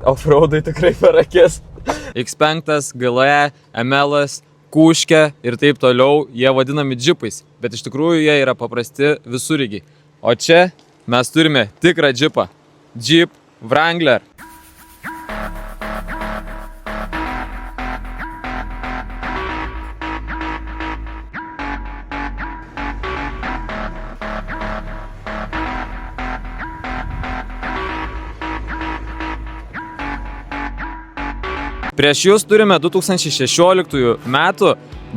Offroadai tikrai per akis. X5, GLE, ML, Kuškė ir taip toliau, jie vadinami džipais, bet iš tikrųjų jie yra paprasti visureigiai. O čia mes turime tikrą džipą. Jeep Wrangler. Prieš jūs turime 2016 metų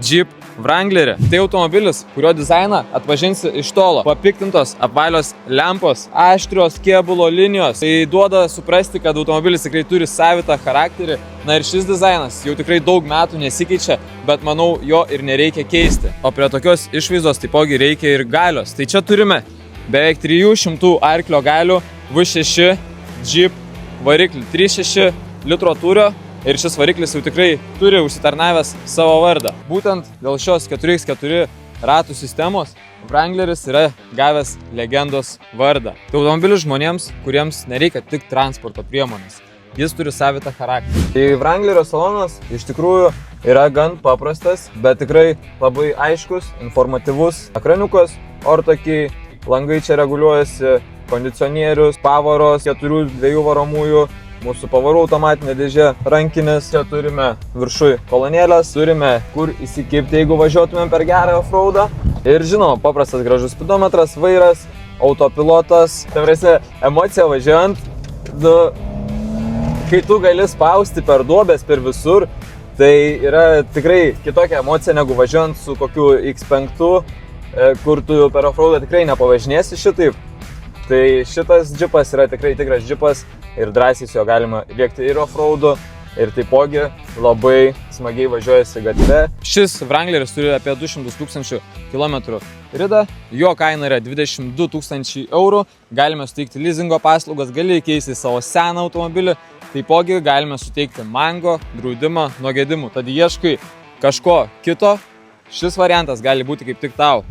Jeep Wranglerį. Tai automobilis, kurio dizainą atpažinsi iš tolo. Papiktintos apvalios lempos, aštrios kėbulo linijos. Tai duoda suprasti, kad automobilis tikrai turi savitą charakterį. Na ir šis dizainas jau tikrai daug metų nesikeičia, bet manau, jo ir nereikia keisti. O prie tokios išvaizdos taipogi reikia ir galios. Tai čia turime beveik 300 arklio galių V6 Jeep variklį, 3.6 litro tūrio. Ir šis variklis jau tikrai turi užsitarnavęs savo vardą. Būtent dėl šios 4x4 ratų sistemos Wrangleris yra gavęs legendos vardą. Tai automobilis žmonėms, kuriems nereikia tik transporto priemonės. Jis turi savitą charakterį. Tai Wranglerio salonas iš tikrųjų yra gan paprastas, bet tikrai labai aiškus, informatyvus. Ekraniukas, ortakiai, langai čia reguliuojasi, kondicionierius, pavaros, 4 varomųjų. Mūsų pavarų automatinė dėžė, rankinis, čia turime viršui kolonėlės, turime kur įsikibti, jeigu važiuotumėm per gerą offroadą. Ir žinoma, paprastas gražus spidometras, vairas, autopilotas. Tai prasme, emocija važiuojant, kai tu gali spausti per duobės, per visur, tai yra tikrai kitokia emocija negu važiuojant su kokiu X5, kur tu per offroadą tikrai nepavažinėsi šitaip. Tai šitas džipas yra tikrai tikras džipas ir drąsiai su jo galima lėkti ir offroadu, ir taipogi labai smagiai važiuojasi gatve. Šis Wrangleris turi apie 200 000 km ridą, jo kaina yra 22 000 eurų, galime suteikti leasingo paslaugas, gali keisti savo seną automobilį, taipogi galime suteikti mango, draudimą nuo gedimų, tad ieškai kažko kito, šis variantas gali būti kaip tik tau.